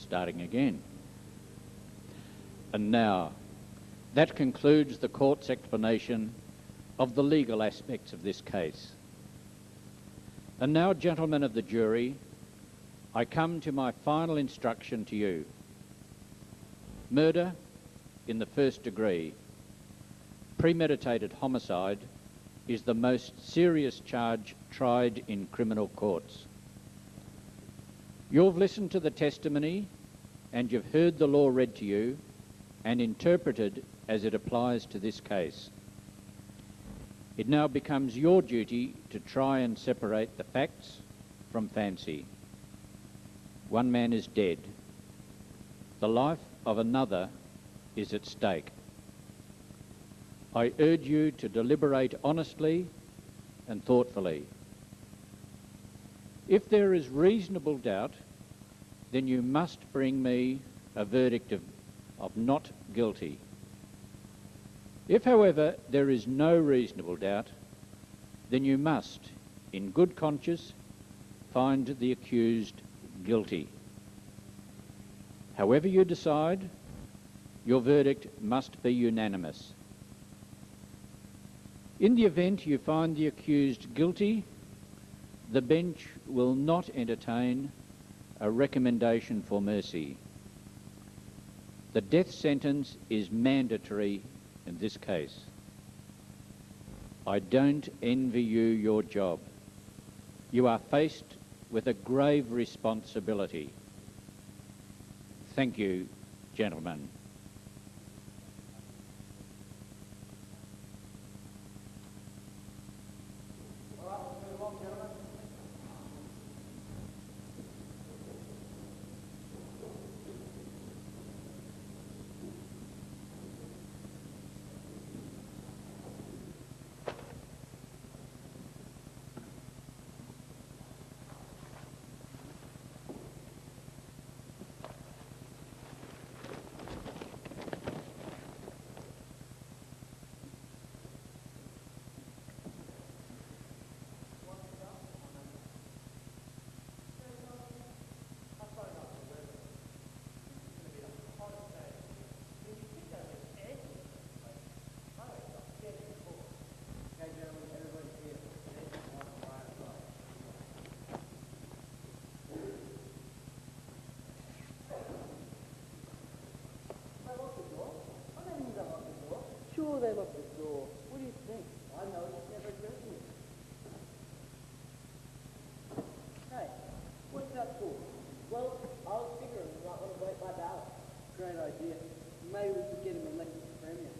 starting again. And now, that concludes the court's explanation of the legal aspects of this case. And now, gentlemen of the jury, I come to my final instruction to you. Murder in the first degree, premeditated homicide, is the most serious charge tried in criminal courts. You've listened to the testimony and you've heard the law read to you and interpreted as it applies to this case. It now becomes your duty to try and separate the facts from fancy. One man is dead. The life of another is at stake. I urge you to deliberate honestly and thoughtfully. If there is reasonable doubt, then you must bring me a verdict of not guilty. If, however, there is no reasonable doubt, then you must, in good conscience, find the accused guilty. However you decide, your verdict must be unanimous. In the event you find the accused guilty, the bench will not entertain a recommendation for mercy. The death sentence is mandatory in this case. I don't envy you your job. You are faced with a grave responsibility. Thank you, gentlemen. Sure, they locked the door. What do you think? I know it's never occurred to me. Hey, what's that for? Well, I was figuring you might want to vote my ballot. Great idea. Maybe we could get him elected premier.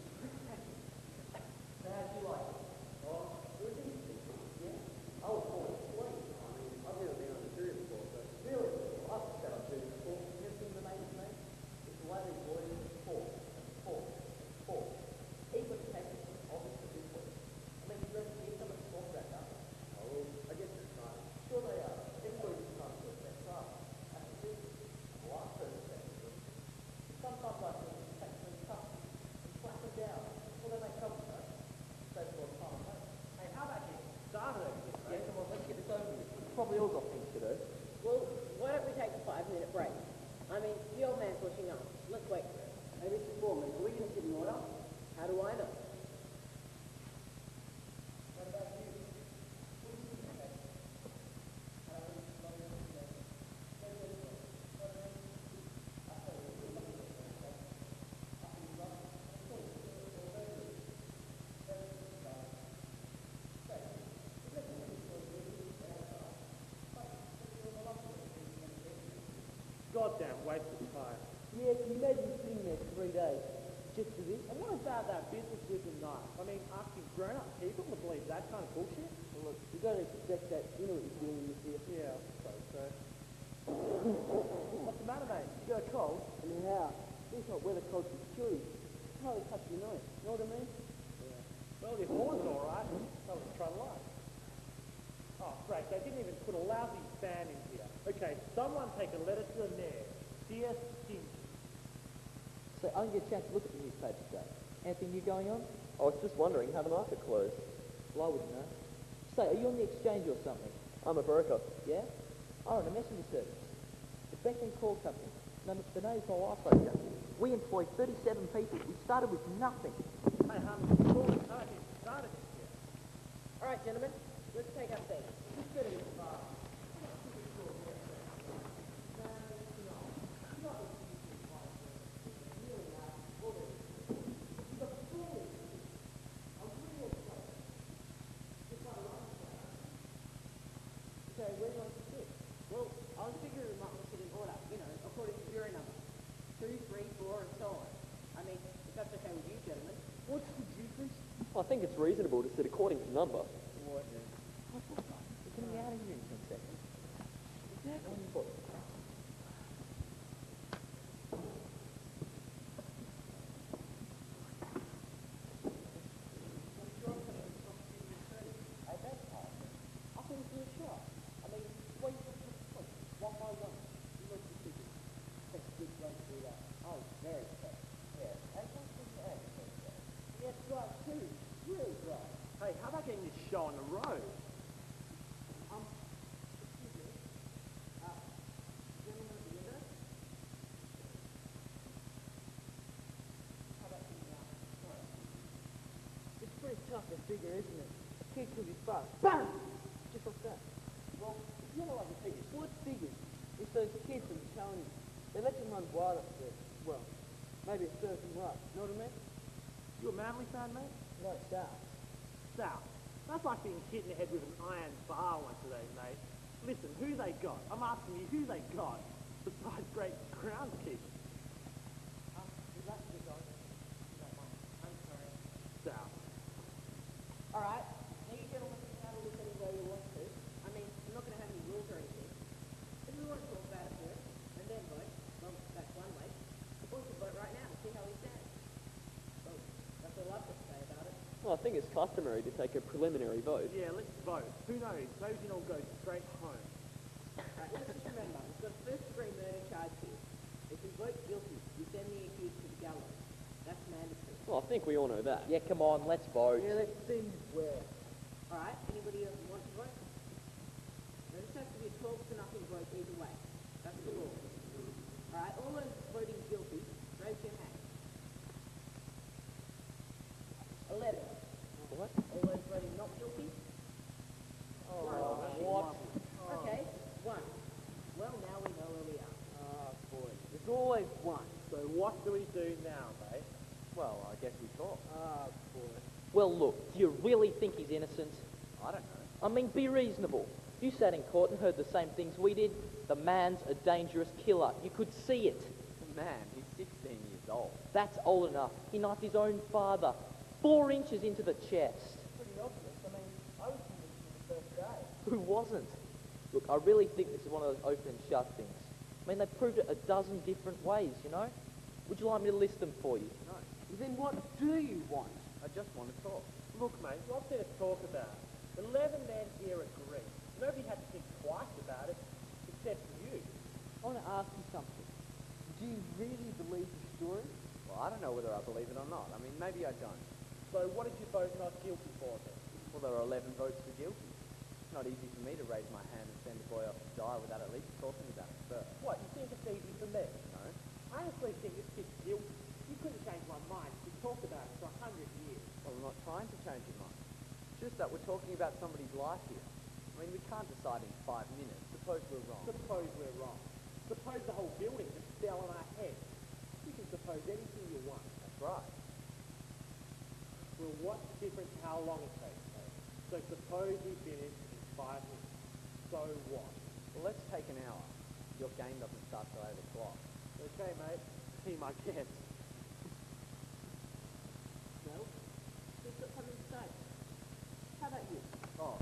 So how do you like it? Oh, it was interesting. Yeah. I was born in Sweden. I mean, I've never been on a tour before, but really, I've set up tours before. Never seen the name, mate? It's the way they boy is four. Even taking obviously this way. I mean, you don't need someone to talk about that. Oh, I guess they're trying. Sure they are. Everybody's trying to get their car. That's the thing. Well, I've heard of that. Sometimes I think it takes them tough and slap them down. Well, then they come with us. Save a lot of time, mate. Hey, how about you? Started over here. Yeah, come on, let's get this over with. We've probably all got things to do. Well, why don't we take a 5-minute break? I mean, the old man's pushing up. Let's wait for it. Hey, Mr. Foreman, are we going to sit in order? How do I know? Goddamn waste of time. Yeah, can you imagine sitting there 3 days just for this? And what about that business with the knife? I mean, asking grown-up people to believe that kind of bullshit? Well, look, you got to expect that. You know what you're dealing with here. Yeah, I suppose so. What's the matter, mate? You got a cold? I mean, how? This is not weather culture security. It's hardly touching your nose. You know what I mean? Yeah. Well, your horn's all right. That was try light. Oh, great. They didn't even put a lousy fan in here. Okay, someone take a letter to the mayor. Dear Stingy. So I didn't get a chance to look at the newspaper today. Anything new going on? I was just wondering how the market closed. Well, I wouldn't know. Say, are you on the exchange or something? I'm a broker. Yeah? Oh, on a messenger service. The Beck and Call Company. The day's whole life over here. We employ 37 people. We started with nothing. Hey, before we started this here. All right, gentlemen, let's take our seats. Who's good at this bar? So where do you want to sit? Well, I was figuring we might want to sit in order, you know, according to jury number. 2, 3, 4, and so on. I mean, if that's okay with you, gentlemen. What's the difference? I think it's reasonable to sit according to number. What? We're getting out of here in 10 seconds. Exactly. I think it's a shot. I mean, wait for one by one. You look at the figures. Take a good run through that. Oh, very tough. Yeah, and what's the end? Yeah, it's dry too. Really dry. Hey, how about getting this show on the road? Excuse me. Gentlemen at the window? How about the It's pretty tough to figure, isn't it? A kid could be fast. BAM! Just like that. Well, you know like the figures. What figures? It's those kids I'm telling you. They let you run wild up there. Well, maybe it serves them right. You know what I mean? You a Manly fan, mate? No, South. South. That's like being hit in the head with an iron bar once today, mate. Listen, who they got? I'm asking you, who they got? Besides great ground kick. We'd like to go. I'm sorry. South. All right. Now you gentlemen can have a look anywhere you want to. I mean, I'm not going to have any rules or anything. If we want to talk about it first, and then vote, well, that's one way. Or we can vote right now and see how we stand. So, that's all I've got to say about it. Well, I think it's customary to take a preliminary vote. Yeah, let's vote. Who knows? Maybe we can all go straight home. Right, let's just remember, we've got a first-degree murder charge here. If we vote guilty, we send the accused to the gallows. That's mandatory. Well, I think we all know that. Yeah, come on, let's vote. Yeah, let's see where. All right, anybody else want to vote? Now, this has to be a 12 to nothing vote either way. That's the law. All right, all those voting guilty, raise your hand. 11. What? All those voting not guilty? What? Okay, 1. Well, now we know where we are. Ah, boy. There's always one. So what do we do now, mate? Well, I guess we talk. Ah, boy. Well, look, do you really think he's innocent? I don't know. I mean, be reasonable. You sat in court and heard the same things we did. The man's a dangerous killer. You could see it. Man, he's 16 years old. That's old enough. He knifed his own father 4 inches into the chest. Pretty obvious. I mean, I was convinced from the first day. Who wasn't? Look, I really think this is one of those open and shut things. I mean, they proved it a dozen different ways, you know? Would you like me to list them for you? No, Then what do you want? I just want to talk. Look, mate, lots there to talk about. 11 men here agree. Nobody had to think twice about it, except you. I want to ask you something. Do you really believe the story? Well, I don't know whether I believe it or not. I mean, maybe I don't. So what did you vote not guilty for then? Well, there are 11 votes for guilty. It's not easy for me to raise my hand and send a boy off to die without at least talking about it first. What, you think it's easy for me? No? I honestly think this kid's guilty. You couldn't change my mind if we talked about it for 100 years. Well, I'm not trying to change your mind. It's just that we're talking about somebody's life here. I mean, we can't decide in 5 minutes. Suppose we're wrong. Suppose we're wrong. Suppose the whole building just fell on our heads. You can suppose anything you want. That's right. Well, what's the difference how long it takes, mate? So suppose we finish in 5 minutes. So what? Well, let's take an hour. Your game doesn't start till 8 o'clock. Okay, mate. Be my guest. Well, who's got something to say? How about you? Oh,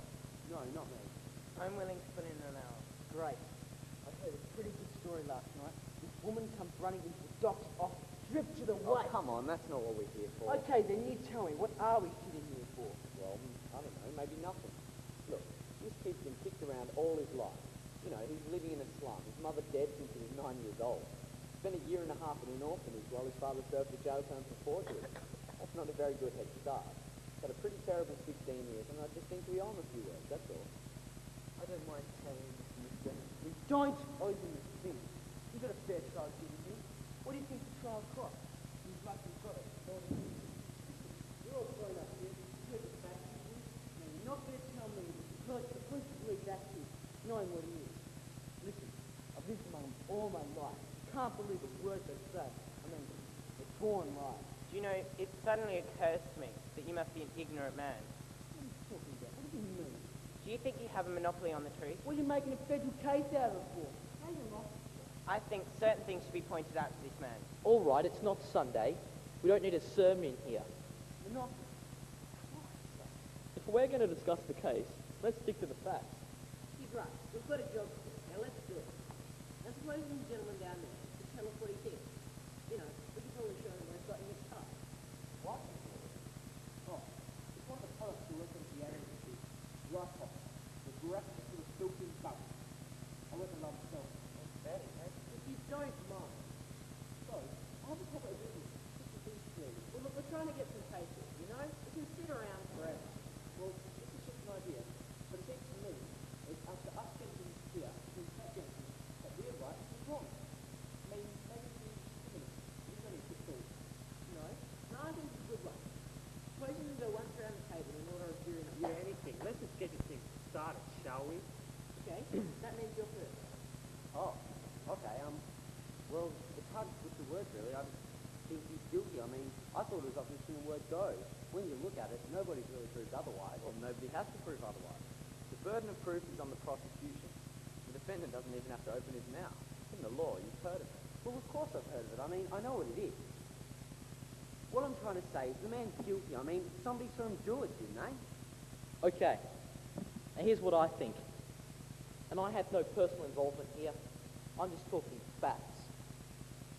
no, not me. I'm willing to put in an hour. Great. I heard a pretty good story last night. This woman comes running into the doctor's office, stripped to the Oh, waist. come on, that's not what we're here for. Okay, then you tell me, what are we sitting here for? Well, I don't know, maybe nothing. Look, this kid's been kicked around all his life. You know, he's living in a slum. His mother dead since he was 9 years old. Spent a year and a half in an orphanage while his father served a jail term for forgery. That's not a very good head start. Had a pretty terrible 16 years, and I just think we owe him a few words, that's all. I don't mind telling you, mister. We don't owe you a thing. He's got a fair trial given you. What do you think the trial cost? You've lucky got it. You're all grown up here. You heard the facts, did you? Now, you're not going to tell me that the police believe that kid, knowing what he is. Listen, I've lived among them all my life. You can't believe a word they say. I mean, they're born lies. Do you know, it suddenly occurs to me that you must be an ignorant man. What are you talking about? What do you mean? Do you think you have a monopoly on the truth? What are you making a federal case out of it for? How you not? I think certain things should be pointed out to this man. All right, it's not Sunday. We don't need a sermon here. Monopoly. If we're going to discuss the case, let's stick to the facts. He's right. We've got a job to do. Now let's do it. Now suppose there's a gentleman down there to tell us what he thinks. You know, we can probably show him where he's got in his car. What? Oh, it's one of the poets who worked on the piano. Right off. The direct to the filthy bum. I went to love myself. If you don't mind. So, I have a couple of reasons. Well, look, we're trying to get some cases, you know? We can sit around forever. Well, this is just an idea. But it seems to me, it's after us getting here, we can't get that we're right and we're wrong. I mean, maybe we should It's only a good thought. No? No, I think it's a good one. Suppose we can go once around the table in order of gearing up. Yeah, anything. Let's just get this thing started, shall we? Okay? That means you're first. Oh, okay. Well, it's hard with the words, really. I think he's guilty. I mean, I thought it was up to the word go. When you look at it, nobody's really proved otherwise. Well, nobody has to prove otherwise. The burden of proof is on the prosecution. The defendant doesn't even have to open his mouth. In the law, you've heard of it. Well, of course I've heard of it. I mean, I know what it is. What I'm trying to say is the man's guilty. I mean, somebody saw him do it, didn't they? Okay, now here's what I think. And I have no personal involvement here. I'm just talking facts.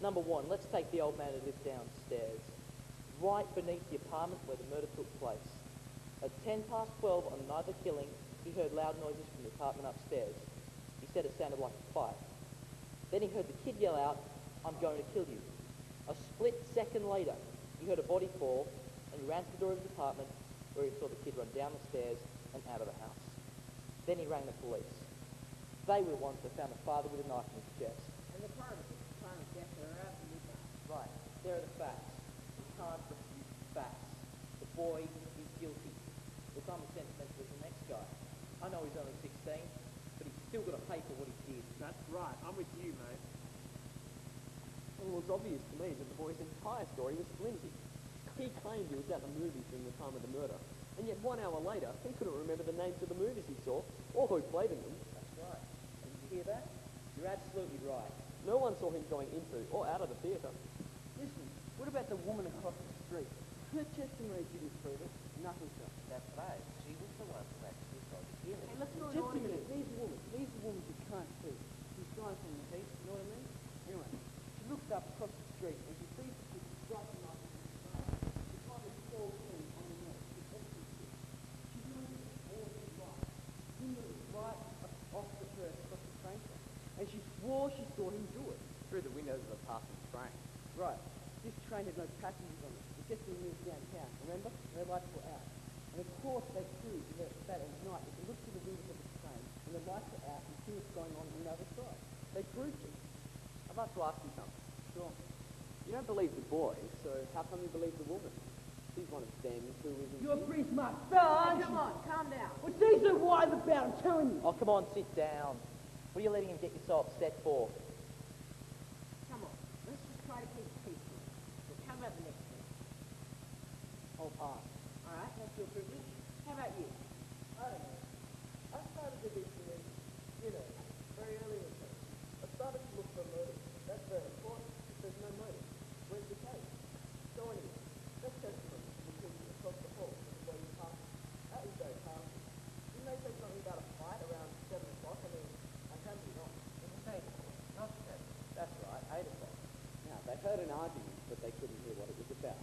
Number one, let's take the old man who lived downstairs, right beneath the apartment where the murder took place. At 12:10 on another killing, he heard loud noises from the apartment upstairs. He said it sounded like a fight. Then he heard the kid yell out, "I'm going to kill you." A split second later, he heard a body fall, and he ran to the door of his apartment, where he saw the kid run down the stairs and out of the house. Then he rang the police. They were the ones that found the father with a knife in his chest. And the time of death are out in midnight. Right, there are the facts. You can't refute facts. The boy is guilty. Look, I'm as sentimental as the next guy. I know he's only 16, but he's still got to pay for what he did. That's right. I'm with you, mate. Well, it was obvious to me that the boy's entire story was flimsy. He claimed he was at the movies during the time of the murder, and yet 1 hour later, he couldn't remember the names of the movies he saw, or who played in them. That's right. And you hear that? You're absolutely right. No one saw him going into or out of the theatre. Listen, what about the woman across the street? Her testimony didn't prove it. Nothing else. That's right. She was the one who actually saw the killing. Hey, let's do it Just all a again. minute. These women you can't see. She's dying from the heat, you know what I mean? Anyway, she looks up across the street and she sees the kid striking up in the car. The time is fall in on the nose. It's empty. She knows all is right. He moved right off the first across the train track. And she swore she saw him do it. Through the windows of a passing train. Right. This train had no passengers on it. It just moved downtown, remember? No lights were out. And of course they proved that at night, if you look through the windows of the train, and the lights are out, you see what's going on the other side. They proved it. I'd like to ask you something. Sure. You don't believe the boy, so how come you believe the woman? She's one of them who isn't. You're a pretty smart Hey, fella, aren't come you? on, calm down. What these are wise about, I'm telling you. Oh, come on, sit down. What are you letting him get you so upset for? Come on. Let's just try to keep it peaceful. Look, how about the next thing? I'll pass. All right, that's your privilege. How about you? I don't know. I started to be feeling, you know, very early in the case. I started to look for a motive. That's very important. If there's no motive, where's the case? So anyway, let's testimony from the kid across the hall with the way you passed. That was very powerful. Didn't they say something about a fight around 7 o'clock? I mean, I can't be wrong. It was 8 o'clock, not 7. That's right, 8 o'clock. Now, they heard an argument, but they couldn't hear what it was about.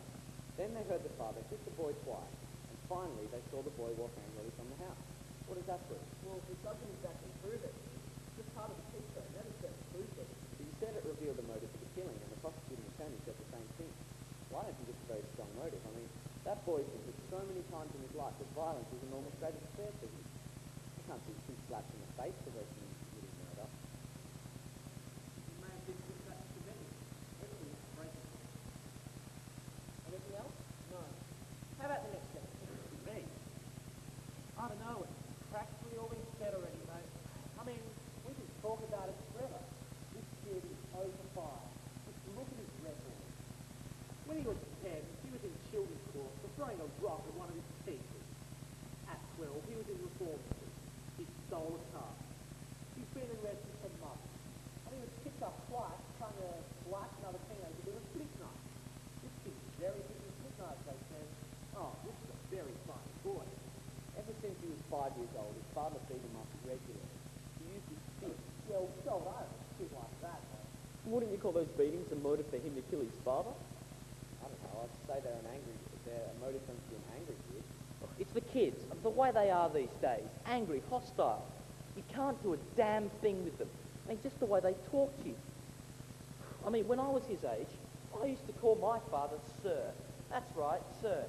Then they heard the father hit the boy twice, and finally they saw the boy walk angrily from the house. What does that prove? Well, it doesn't exactly prove it. It's just part of the case, though. That is that proves it. But you said it revealed the motive for the killing, and the prosecuting attorney said the same thing. Well, I don't think it's a very strong motive. I mean, that boy's been hit so many times in his life that violence is a normal state of affairs for him. I can't see 2 slaps in the face provoking him to commit murder. You may have been I don't know, it's practically all been said already, mate. I mean, we can talk about it forever. This kid is over 5. Just look at his record. When he was 10, he was in children's court for throwing a rock at one of his teachers. At 12, he was in reform school. He stole a car. He's been arrested for months. And he was picked up twice trying to blast another teenager with a flip knife. This kid's very good with flip knives, they said. Oh, this is a very fine boy. Ever since he was 5 years old, his father beat him up regularly. He used his stick. Yeah, well, so did I. A kid like that, mate. Wouldn't you call those beatings a motive for him to kill his father? I don't know, I'd say they're a motive for him to be an angry kid. It's the kids, the way they are these days. Angry, hostile. You can't do a damn thing with them. I mean, just the way they talk to you. I mean, when I was his age, I used to call my father Sir. That's right, Sir.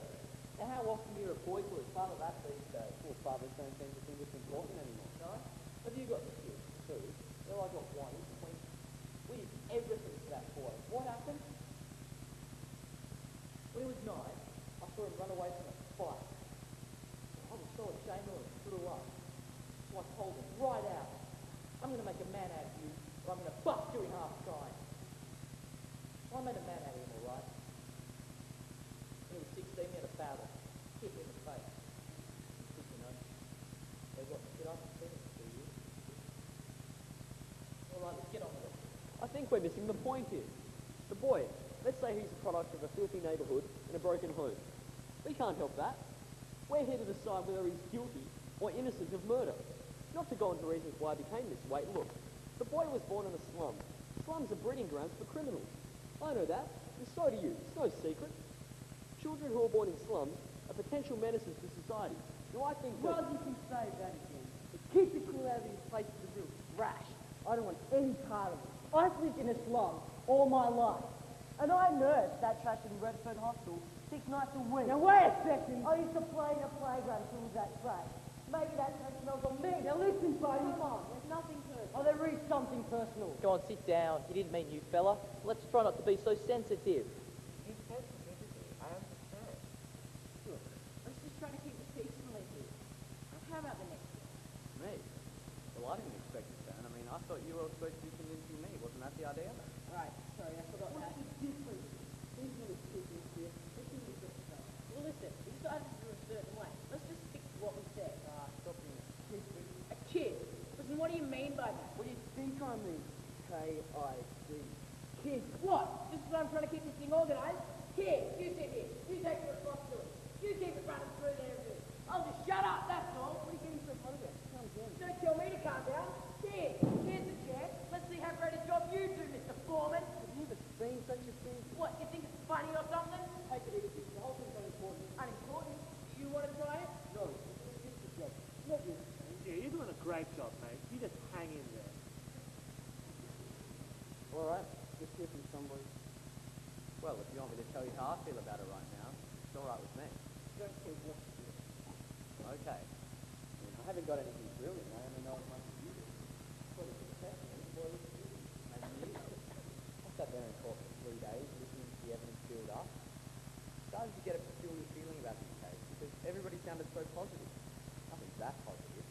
Now, how often do you hear a boy call his father that these days? Well, fathers don't seem to think it's important anymore. No? Have you got the kids? Two? Well, I got one. We did everything for that boy. What happened? When he was 9, I saw him run away from a fight. I was so ashamed of him, threw up. So I told him, right out, I'm going to make a man out of you, or I'm going to bust you in half trying. So I made a man out of him, all right? When he was 16, he had a battle. Hit me in the face. Did you know? They got the kid up and said it for 2 years. All right, let's get on with it. I think we're missing the point here. The boy, let's say he's a product of a filthy neighbourhood and a broken home. We can't help that. We're here to decide whether he's guilty or innocent of murder. Not to go into reasons why he became this way. Look, the boy was born in a slum. Slums are breeding grounds for criminals. I know that, and so do you. It's no secret. Children who are born in slums are potential menaces to society. Do I think that... Well, you can say that again. The kids that call out of these places are real trash. I don't want any part of it. I've lived in a slum all my life. And I nursed that trash in Redfern Hospital 6 nights a week. Now wait a second. I used to play in a playground full of that trash. Maybe that trash smells on me. Now listen, buddy. Come on. There's nothing personal. Oh, there is something personal. Go on, sit down. He didn't mean you, fella. Let's try not to be so sensitive. I understand. Look, let's just try to keep the peace and live here. Now, how about the next one? Me? Well, I didn't expect it, Dan. I mean, I thought you were supposed to be convincing me. Wasn't that the idea? Right, sorry, I forgot that. What's the difference? These little kids here, this is a good stuff. Well, listen, we decided to do it a certain way. Let's just stick to what we said. Stop being A kid. Listen, what do you mean by that? What do you think I mean? K-I-D. Kid. What? This is why I'm trying to keep this thing organised. Here, you sit here. You take the responsibility. You keep it running through there and do it. I'll just shut up, that's all. What are you getting so funny about? Calm down. Don't tell me to calm down. Here, here's the chair. Let's see how great a job you do, Mr. Foreman. Have you ever seen such a thing? What, you think it's funny or something? Take it easy. The whole thing's unimportant. Unimportant? You want to try it? No, it's the job. Not you. Yeah, you're doing a great job, mate. You just hang in there. All right, just hear from somebody. Well, if you want me to tell you how I feel about it right now, it's all right with me. Don't care what to do. Okay. I mean, I haven't got anything brilliant. I only know as much as you do. What is it? What is it? Maybe you. I sat there in court for 3 days, listening to the evidence build up. Started to get a peculiar feeling about this case because everybody sounded so positive. Nothing that positive.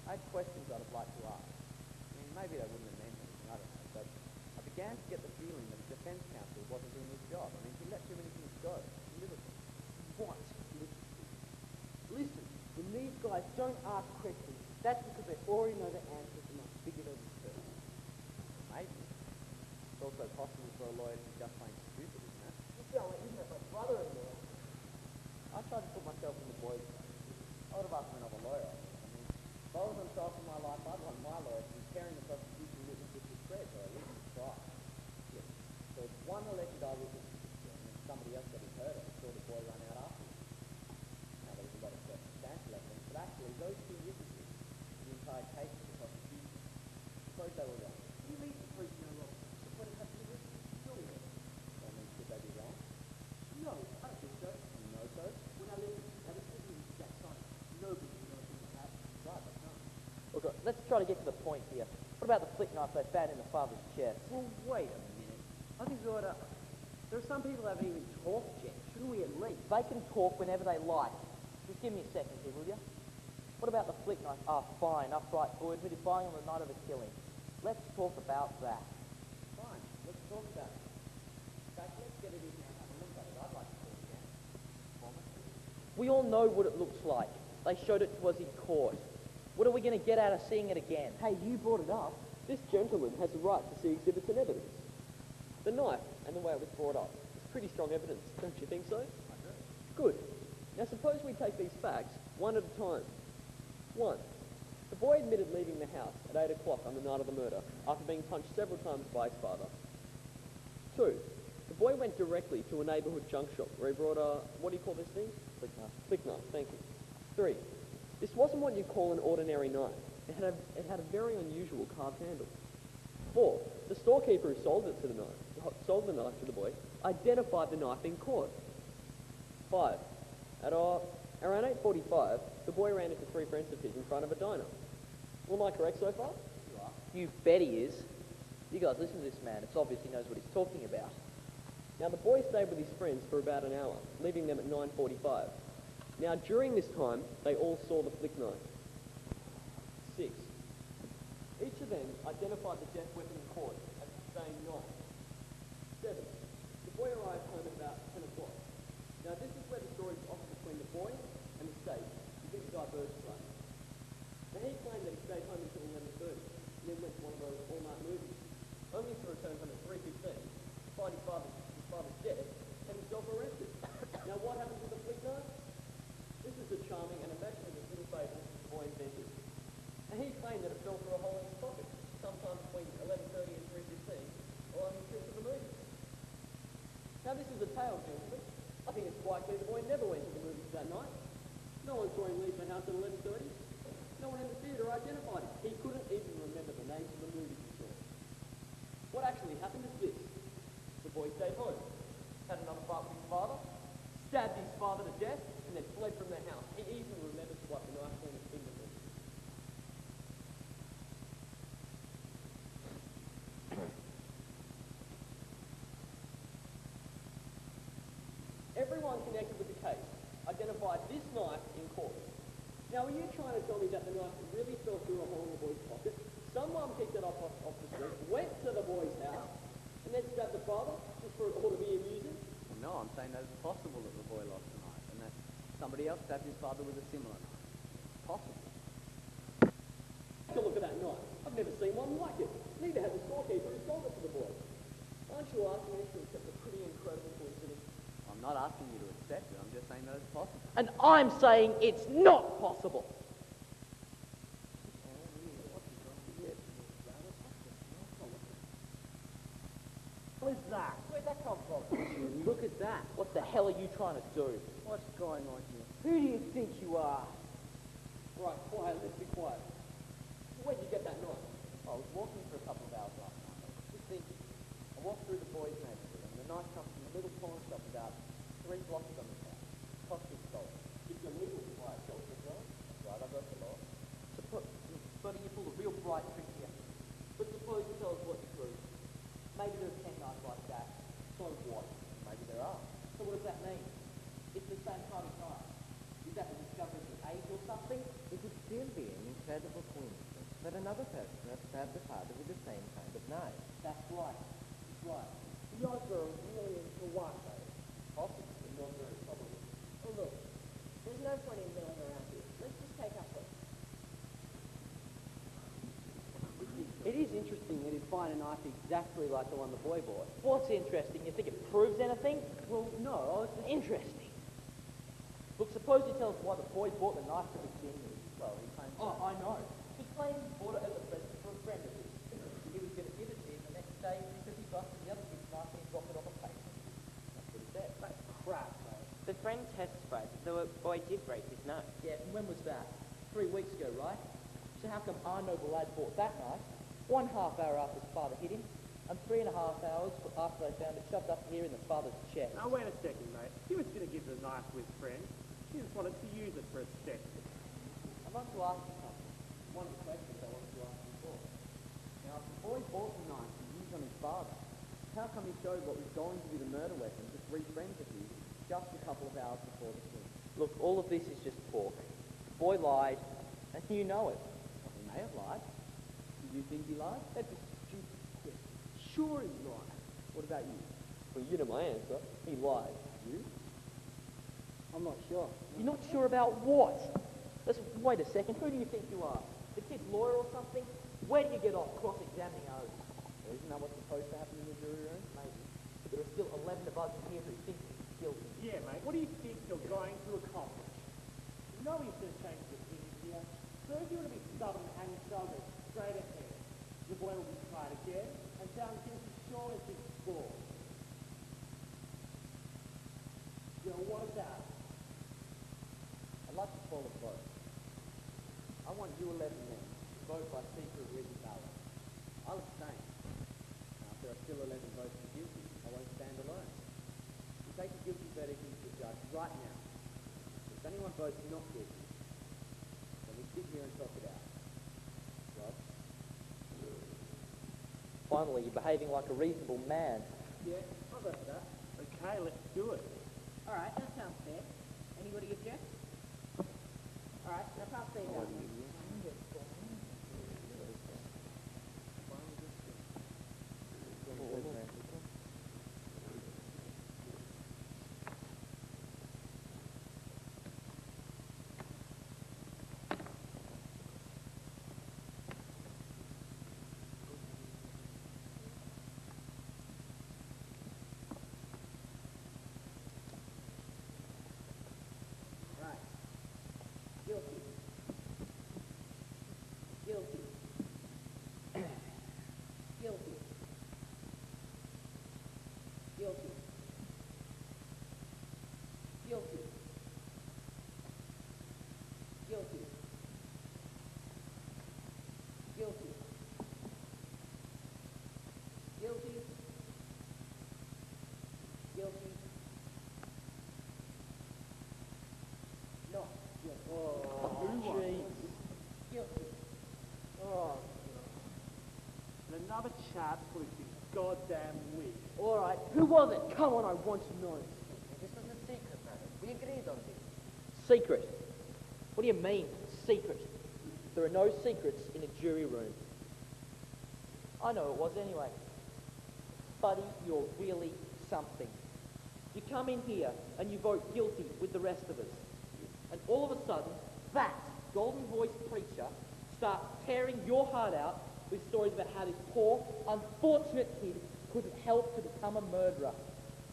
I had questions I'd have liked to ask. I mean, maybe they wouldn't have meant anything, I don't know, but I began to get the feeling that the defence counsel wasn't doing his job. I mean, he let too many things go, deliberately. What? Listen, when these guys don't ask questions, that's because they already know the answers and are figured out themselves. Maybe. It's also possible for a lawyer to be just plain stupid, isn't it? You sound like you have my brother-in-law. I tried to put myself in the boy's place. I would have asked for another lawyer. I mean, if I was on trial for my life, I'd want my lawyer to be tearing the prosecution witnesses to shreds or at least to trial. Yes. So if one alleged eyewitness was killed and somebody else that had heard it saw the boy run out after him. Now, there was a lot of circumstantial evidence, but actually those two witnesses, the entire case of the prosecution, suppose they were wrong. You mean the police know wrong? So what it has to do with it? Surely not. I mean, could they be wrong? No, I don't think so. No, so? When I live at a city with that sign, nobody knows anything about it. Right, they can't. Look, let's try to get to the point here. What about the flick knife they found in the father's chest? Well, wait a minute. I think we ought to... There are some people who haven't even talked yet. Shouldn't we at least? They can talk whenever they like. Just give me a second here, will you? What about the flick knife? Ah, fine, upright, boys. We're defying on the night of the killing. Let's talk about that. Fine, let's talk about it. In fact, let's get it in here and have a look at it. I'd like to see it again. We all know what it looks like. They showed it to us in court. What are we going to get out of seeing it again? Hey, you brought it up. This gentleman has the right to see exhibits and evidence. The knife and the way it was brought up is pretty strong evidence, don't you think so? I do. Good. Now suppose we take these facts one at a time. 1. The boy admitted leaving the house at 8 o'clock on the night of the murder after being punched several times by his father. 2. The boy went directly to a neighbourhood junk shop where he brought a, what do you call this thing? Flick knife. Flick knife, thank you. 3. This wasn't what you'd call an ordinary knife. It had a very unusual carved handle. 4. The storekeeper who sold the knife to the boy identified the knife in court. 5. At around 8:45, the boy ran into 3 friends of his in front of a diner. Well, am I correct so far? You bet he is. You guys listen to this man. It's obvious he knows what he's talking about. Now, the boy stayed with his friends for about an hour, leaving them at 9:45. Now, during this time, they all saw the flick knife. 6. Each of them identified the death weapon in court as the same knife. 7. The boy arrived home at about 10 o'clock. Now, this is where the stories off between the boy and the state begin to diverge slightly. Now, he claimed that he stayed home until 11:30 and then went to one of those all-night movies, only to return home at 3:15, find his father's dead, and himself arrested. Now, what happened to the flick knife? This is a charming and imaginative little fable the boy invented. And he claimed that it fell through a hole in his pocket, sometime between 11:30 and 3:15, while on his trip to the movies. Now, this is a tale, gentlemen. I think it's quite clear the boy never went to the movies that night. No one saw him leave the house at 11:30. No one in the theatre identified him. He couldn't even remember the names of the movies he saw. What actually happened is this. The boy stayed home, had another fight with his father, stabbed his father to death, and then fled from the house. He even remembered to wipe the knife from his fingerprints. Everyone connected with the case identified this knife in court. Now, are you trying to tell me that the knife really fell through a hole in the boy's pocket? Someone picked it up off the street, went to the boy's house, and then stabbed the father just for it all to be amusing? Well, no, I'm saying that it's possible that the boy lost the knife and that somebody else stabbed his father with a similar knife. It's possible. Take a look at that knife. I've never seen one like it. Neither has the storekeeper who sold it to the boy. Aren't you asking me to accept a pretty incredible coincidence? I'm not asking you to accept it, I'm just saying that it's possible. And I'm saying it's not possible. What is that? Where'd that come from? Look at that. What the hell are you trying to do? What's going on here? Who do you think you are? Right, quiet, let's be quiet. Where'd you get that knife? I was walking for a couple of hours last night. I was just thinking. I walked through the boys' neighbourhood and the knife comes from a little pawn shop about 3 blocks from the town. Cost me $12. It's illegal to buy a shelf as well. That's right, I've got the law. Buddy, you pulled a real bright trick here. But suppose you tell us what's true. Maybe there's 10 knives like that. So what? Maybe there are. So what does that mean? It's the same kind of knife. Is that the discovery of the age or something? It would still be an incredible coincidence that another person has stabbed the father with the same kind of knife. That's right. That's right. The odds are really into one, though. Possibly, but not very probable. Well, look, there's no point in milling around here. Let's just take up what. It is interesting that he'd find a knife exactly like the one the boy bought. What's interesting? You think it proves anything? Well, no, I was just... Interesting. Look, suppose you tell us why the boy bought the knife to begin with. Well, he claims... Oh, I know. He claimed he bought it as a present for a friend of his. He was going to give it to him the next day because he busted the other kid's knife and he dropped it off a pavement. That's what he said. That's crap, mate. The friend testified that the boy did break his nose. Yeah, and when was that? 3 weeks ago, right? So how come our noble lad bought that knife 1.5 hour after his father hit him, and 3.5 hours after they found it shoved up here in the father's chest? Now, wait a second, mate. He was going to give the knife to his friend. He just wanted to use it for a second. I'd like to ask you something. One of the questions I wanted to ask before. Now, if the boy bought the knife to use on his father, how come he showed what was going to be the murder weapon to 3 friends of his just a couple of hours before the killing? Look, all of this is just talk. The boy lied, And you know it. Well, he may have lied. Do you think he lied? That's a stupid question. Sure he lied. What about you? Well, you know my answer. He lied. You? I'm not sure. You're not sure about what? Wait a second, who do you think you are? The kid's lawyer or something? Where do you get off cross-examining others? Well, isn't that what's supposed to happen in the jury room? Maybe. But there are still 11 of us in here who think he's guilty. Yeah, mate, what do you think you're going to accomplish? You know he's going to change his opinion here. So if you want to be stubborn and dogged, straight ahead, the boy will be tried again and found guilty sure as his score. You know, what about it? I'd like to call a vote. I want you 11 men to vote by secret written ballot. I'll abstain. Now, if there are still 11 votes for guilty, I won't stand alone. We take a guilty verdict into the judge right now. If anyone votes not guilty, then we sit here and talk it out. Rob? Finally, you're behaving like a reasonable man. Yeah, I'll go for that. Okay, let's do it. All right, that sounds fair. Anybody object? All right, now pass these out. Right. Guilty. Guilty. Guilty. Guilty. Guilty. Guilty. Guilty. Guilty. Guilty. Not guilty. Jeez. Guilty. Oh, and another chap for his goddamn wig. All right, who was it? Come on, I want to know. This was a secret matter. We agreed on this. Secret? What do you mean, secret? There are no secrets in a jury room. I know it was anyway. Buddy, you're really something. You come in here and you vote guilty with the rest of us. And all of a sudden, that golden-voiced preacher starts tearing your heart out with stories about how this poor, unfortunate kid couldn't help to become a murderer.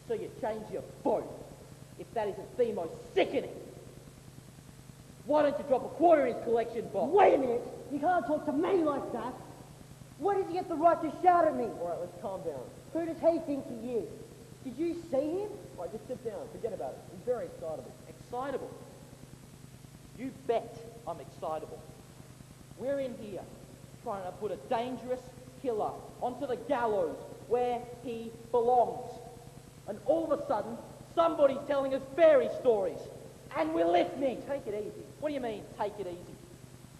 So you change your vote. If that isn't the most sickening. Why don't you drop a quarter in his collection box? Wait a minute! You can't talk to me like that! Where does he get the right to shout at me? All right, let's calm down. Who does he think he is? Did you see him? All right, just sit down. Forget about it. He's very excitable. Excitable? You bet I'm excitable. We're in here trying to put a dangerous killer onto the gallows where he belongs. And all of a sudden, somebody's telling us fairy stories. And we're listening. Take it easy. What do you mean, take it easy?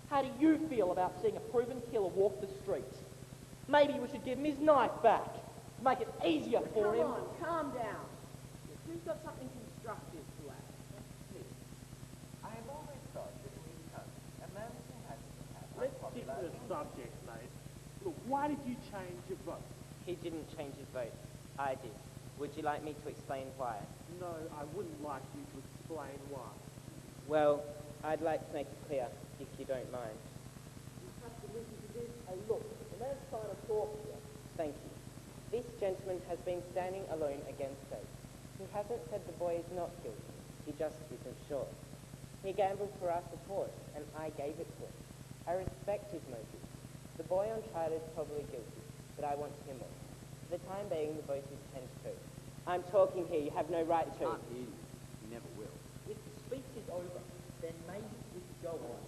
How do you feel about seeing a proven killer walk the streets? Maybe we should give him his knife back. Make it easier for him. Come on, calm down. Who's got something constructive to add? Please. I have always thought that in these countries, a man who has to have Let's stick to the subject, mate. Look, why did you change your vote? He didn't change his vote. I did. Would you like me to explain why? No, I wouldn't like you to explain why. Well, I'd like to make it clear, if you don't mind. You have to listen to this. Hey, look, the man's trying to talk here. Thank you. This gentleman has been standing alone against fate. He hasn't said the boy is not guilty. He just isn't sure. He gambled for our support, and I gave it to him. I respect his motive. The boy on trial is probably guilty, but I want him off. For the time being, the vote is 10-2. I'm talking here. You have no right to. Can't hear you. You never will. If the speech is over, then maybe we could go on.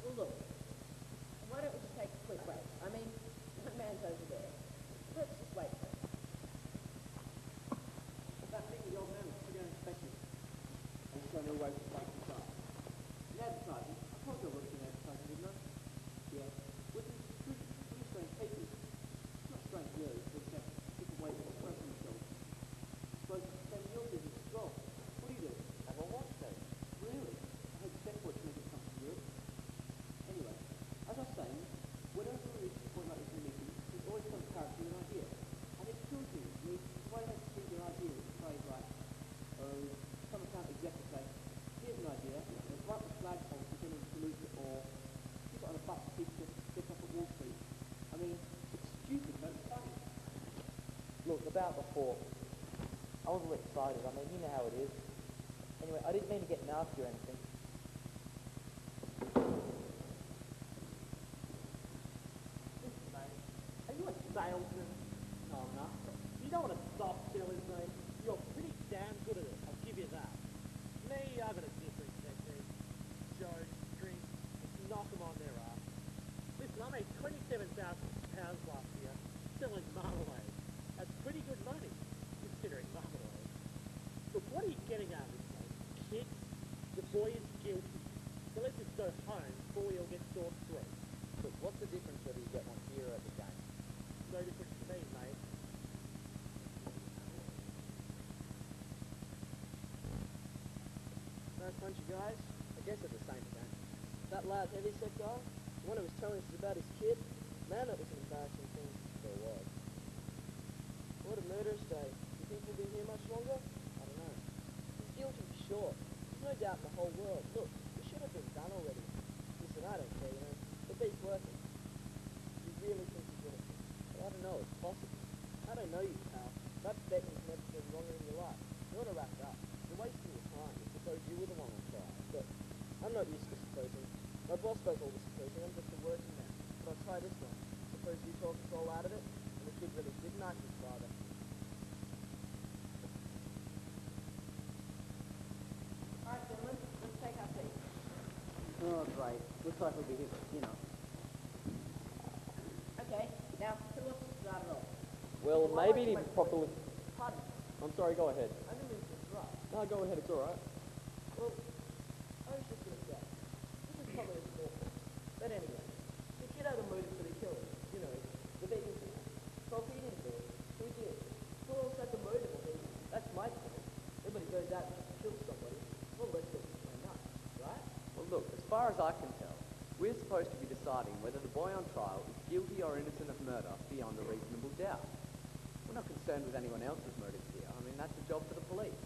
Well, look, why don't we just take a quick break? I mean, that man's over there. Let's just wait for him. That thing the old man was pretty unexpected. I just don't know why it's like this up. In advertising, I told you I worked in advertising, didn't I? Yeah. With these pretty strange people. It's not strange really, but that different ways of expressing themselves. So it's the same in your business as well. What do you do? Have a watch though. Really? I heard Step Watch make it something good. Anyway, about before. I was a little excited. I mean, you know how it is. Anyway, I didn't mean to get nasty or anything. Listen, mate, are you a salesman? No, I'm not. You know what a soft sell is, mate? You're pretty damn good at it, I'll give you that. Me, I've got a different technique. Jokes, drinks, just knock them on their ass. Listen, I made £27,000 last year selling marmalade. That's pretty good money, considering marmalade. Look, what are you getting at this, mate? Kids, the boy is guilty. So let's just go home before we all get sore throat. Look, what's the difference whether you get one here or at the game? No difference to me, mate. Nice bunch of guys. I guess at the same game. That lad heavyset guy, the one who was telling us about his kid, man, that was an embarrassing thing. There was. What a murderous day. Do you think he'll be here much longer? I don't know. He's guilty for sure. There's no doubt in the whole world. Look, this should have been done already. Listen, I don't care, you know. The beat's working. You really think he's innocent? Well, I don't know, it's possible. I don't know you, pal. That betting's never been wronger in your life. You ought to wrap it up. You're wasting your time. Suppose you were the one on trial. Look, I'm not used to supposing. My boss does all the supposing. I'm just a working man. But I'll try this one. Suppose you talk us all out of it, and the kid really did knife his father. All right, gentlemen, let's take our seats. Oh, great. Looks like we'll be here for dinner. Okay, now, who wants to start it off? Well, maybe he properly... Pardon? I'm sorry, go ahead. I didn't mean to interrupt. No, go ahead, it's alright. Well, I was just going to say, this is probably a small thing. But anyway, the kid had a motive for the killing. You know, the beating thing. So if he didn't do it, who did? Who else had the motive of it? That's my point. Everybody goes out to kill somebody. Well, let's get this man up, right? Well, look, as far as I can tell, we're supposed to be deciding whether the boy on trial is guilty or innocent of murder beyond a reasonable doubt. We're not concerned with anyone else's motives here. I mean, that's a job for the police.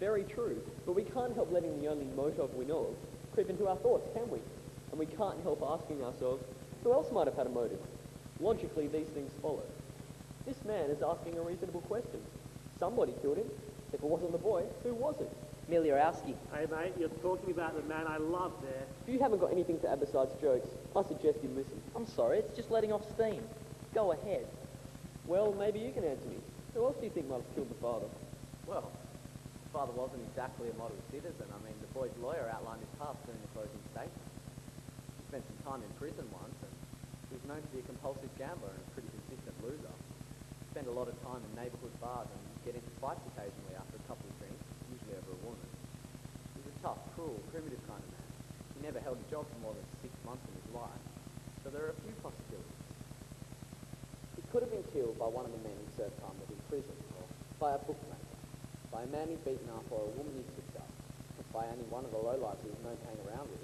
Very true, but we can't help letting the only motive we know of creep into our thoughts, can we? And we can't help asking ourselves, who else might have had a motive? Logically, these things follow. This man is asking a reasonable question. Somebody killed him. If it wasn't the boy, who was it? Miliorowski. Hey, mate, you're talking about the man I love there. If you haven't got anything to add besides jokes, I suggest you listen. I'm sorry, it's just letting off steam. Go ahead. Well, maybe you can answer me. Who else do you think might have killed the father? Well, the father wasn't exactly a model citizen. I mean, the boy's lawyer outlined his past during the closing statement. He spent some time in prison once, and he was known to be a compulsive gambler and a pretty consistent loser. He spent a lot of time in neighbourhood bars and get into fights occasionally after a couple of drinks, usually over a woman. He was a tough, cruel, primitive kind of man. He never held a job for more than 6 months in his life. So there are a few possibilities. He could have been killed by one of the men who served time with in prison, or by a bookmaker, by a man he'd beaten up or a woman he'd picked up, or by any one of the lowlifes he was known to hang around with.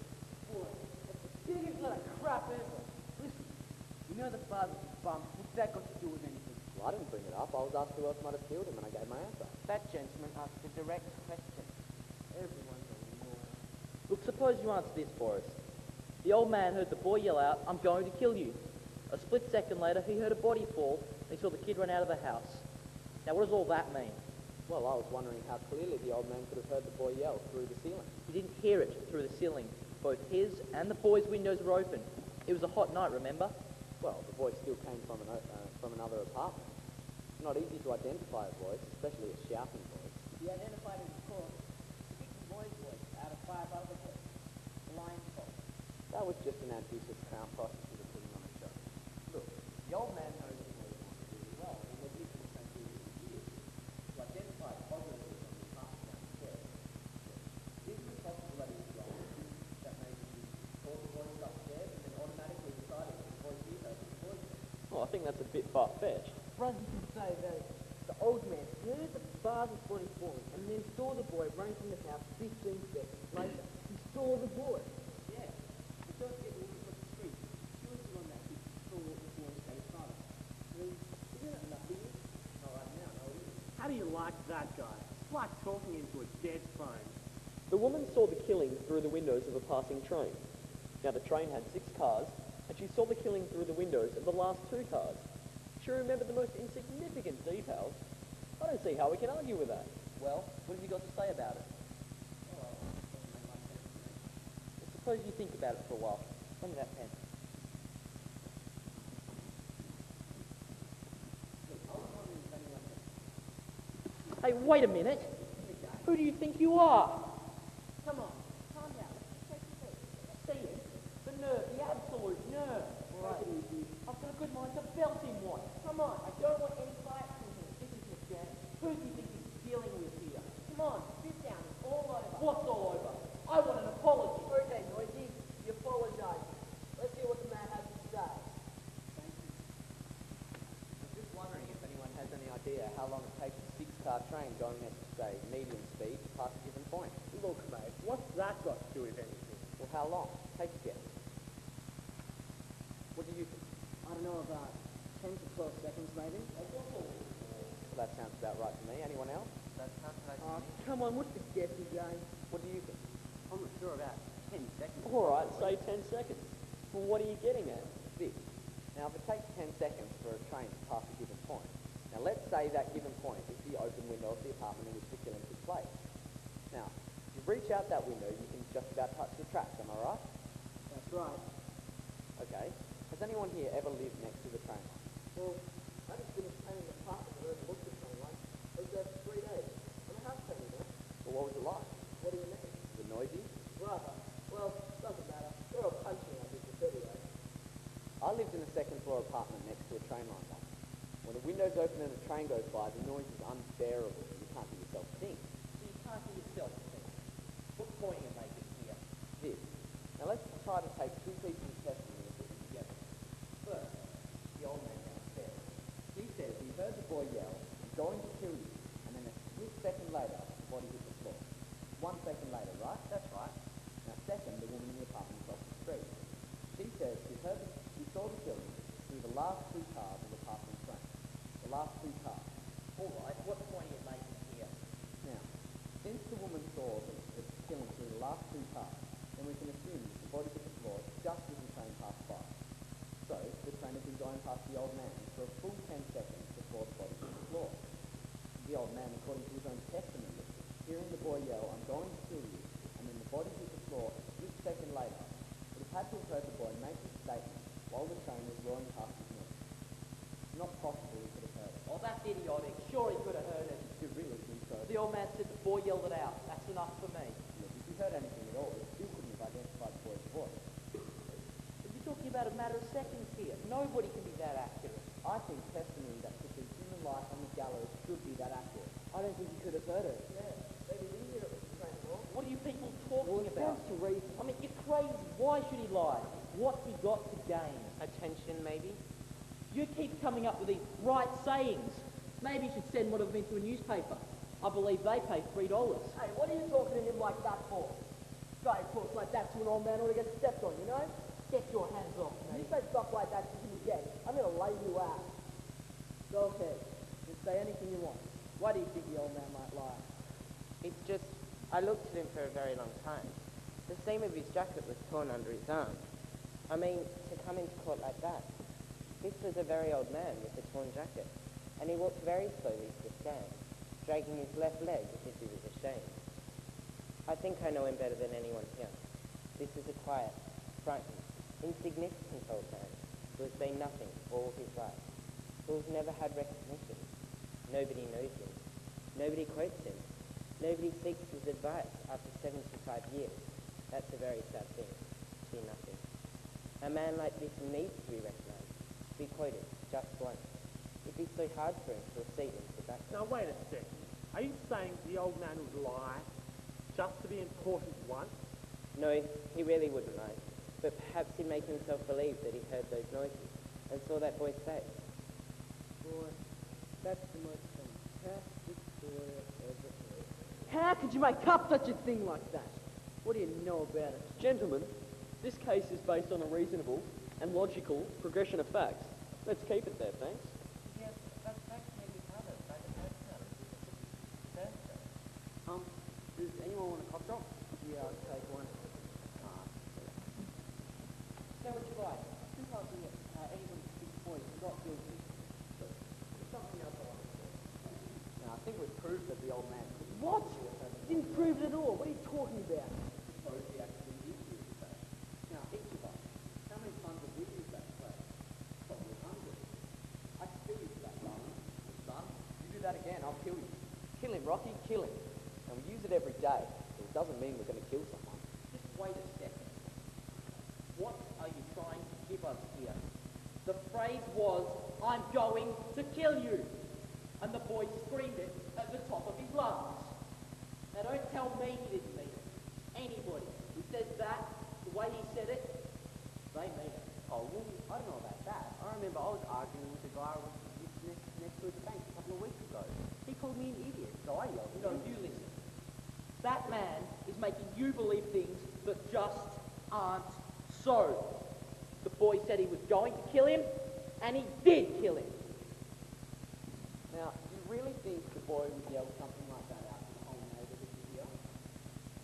Boy, that's the biggest lot of crap ever. Listen, you know the father's a bum. What's that got to do with anything? Well, I didn't bring it up. I was asked who else might have killed him, and I gave my answer. That gentleman asked a direct question. Everyone's a lawyer. Look, suppose you answer this for us. The old man heard the boy yell out, "I'm going to kill you." A split second later, he heard a body fall, and he saw the kid run out of the house. Now, what does all that mean? Well, I was wondering how clearly the old man could have heard the boy yell through the ceiling. He didn't hear it through the ceiling. Both his and the boy's windows were open. It was a hot night, remember? Well, the voice still came from another apartment. It's not easy to identify a voice, especially a shouting voice. He identified in court the big boy's voice out of 5 other voices. Blindfold. That was just an ambitious crown prosecutor putting on a show. Look, the old man knows the boy wanted really well, and they've lived in the same building for years. To identify positively on the apartment downstairs. Is the possibility is wrong? That maybe he called the voice upstairs and then automatically decided that the voice he heard was the boy's voice. Oh, I think that's a bit far-fetched. Brothers can say that the old man heard the father's body falling and then saw the boy running from the house 15 seconds later. He saw the boy. Yeah. The first kid walked across the street. She was the one that kid saw the boy and his father. I mean, isn't that enough, is it? Not right now, no, it isn't. How do you like that guy? It's like talking into a dead phone. The woman saw the killing through the windows of a passing train. Now, the train had 6 cars, and she saw the killing through the windows of the last 2 cars. She remembered the most insignificant details, I don't see how we can argue with that. Well, what have you got to say about it? Well, it doesn't make much sense to me. Suppose you think about it for a while. Lend me that pen. Look, I was wondering if anyone had... Hey, wait a minute. Who do you think you are? Come on, calm down. Let's take a seat. See it? The nerve, the absolute nerve. Right. Take it easy. I've got a good mind to belt him one. Come on, I don't want any fights in here. This isn't a game. Who do you think he's dealing with here? Come on, sit down. It's all over. What's all over? I want an apology. Okay, Noisy, you apologise. Let's hear what the man has to say. I'm just wondering if anyone has any idea how long it takes a six-car train going at, say, medium speed to pass a given point. Look, mate, what's that got to do with anything? Well, how long? Take a guess. What do you think? I don't know, about 10 to 12 seconds, maybe? That sounds about right to me. Anyone else? That sounds right to Oh, me. come on, what's the guessing game? What do you think? I'm not sure about 10 seconds. All right, say 10 seconds. Well, what are you getting at? This. Now, if it takes 10 seconds for a train to pass a given point, now let's say that given point is the open window of the apartment in which the killing took place. Now, if you reach out that window, you can just about touch the tracks, am I right? That's right. Okay. Has anyone here ever lived next to the train line? Well, I just finished painting the apartment that overlooked the train line. I was there for 3 days. And the house painting there. Well, what was it like? What do you mean? Was it noisy? Rather. Well, doesn't matter. They're all punching on this anyway. I lived in a second floor apartment next to a train line once. When the windows open and a train goes by, the noise is unbearable. You can't hear yourself think. So you can't hear yourself think. What point are you making here? This. Now let's try to take two pieces of testimony and put them together. First, the old man downstairs. He says he heard the boy yell, "I'm going to kill you," and then a split second later, the body hit the floor. 1 second later, right? That's right. Now second, the woman in the apartment across the street. She says she saw the killing through the last 2 cars of the passing train. The last 2 cars. All right, what point are you making here? Now, since the woman saw the killing through the last 2 cars, then we can assume that the body hit the floor just as the train passed by. So, the train had been going past the old man for a full 10 seconds before the body hit the floor. The old man, according to his own testimony, hearing the boy yell, "I'm going to kill you," and then the body hit the floor a split second later, would have had to have heard the boy make his statement while the train was roaring past his neck. It's not possible he could have heard it. Oh, that's idiotic. Sure he could have heard it. You really think so? The old man said the boy yelled it out. That's enough for me. Look, if you heard anything at all, you still couldn't have identified the boy's voice. But you're talking about a matter of seconds here. Nobody can be that accurate. I think testimony that puts a human life on the gallows should be that accurate. I don't think he could have heard it. Yeah, maybe we hear it with the train at all. What are you people talking It about? stands to reason. I mean, you're crazy. Why should he lie? What's he got to gain? Attention, maybe? You keep coming up with these right sayings. Maybe you should send one of them into a newspaper. I believe they pay $3. Hey, what are you talking to him like that for? Guy who talks like that to an old man ought to get stepped on, you know? Get your hands off You me. say stuff like that to him again, I'm gonna lay you out. Go ahead. Just say anything you want. Why do you think the old man might lie? It's just, I looked at him for a very long time. The seam of his jacket was torn under his arm. I mean, to come into court like that. This was a very old man with a torn jacket, and he walked very slowly to the stand, dragging his left leg as if he was ashamed. I think I know him better than anyone here. This is a quiet, frightened, insignificant old man who has been nothing all his life, who has never had recognition. Nobody knows him. Nobody quotes him. Nobody seeks his advice after 75 years. That's a very sad thing, to be nothing. A man like this needs to be recognised, to be quoted just once. It'd be so hard for him to recede into the background. Now, wait a second. Are you saying the old man would lie just to be important once? No, he really wouldn't lie. But perhaps he'd make himself believe that he heard those noises and saw that boy's face. Boy, that's the most fantastic story I've ever heard. How could you make up such a thing like that? What do you know about it? Gentlemen, this case is based on a reasonable and logical progression of facts. Let's keep it there, thanks. Yes, that fact may be covered by the personal circumstances. Does anyone want a cough drop? Yeah, I'll take one. So what you like? Who can't be anybody's big boy not guilty? There's something else I want to say. Now, think we've proved that the old man couldn't What? do us overnight. Didn't prove it at all. What are you talking about? Suppose he actually did use that. Now, each of us, how many times have we used that phrase? Probably hundreds. I could kill you for that, darling. Son, you do that again, I'll kill you. Kill him, Rocky, kill him. And we use it every day, but it doesn't mean we're going to kill someone. Just wait a second. What are you trying to give us here? The phrase was, I'm going to kill you. And the boy screamed it at the top of his lungs. Now don't tell me he didn't mean it. Anybody who says that, the way he said it, they mean it. Oh, well, I don't know about that. I remember I was arguing with the guy next to the bank a couple of weeks ago. He called me an idiot, so I yelled at No, him. you listen. That man is making you believe things that just aren't so. The boy said he was going to kill him, and he did kill him. Now, do you really think the boy would yell something like that out to the whole neighbourhood to hear?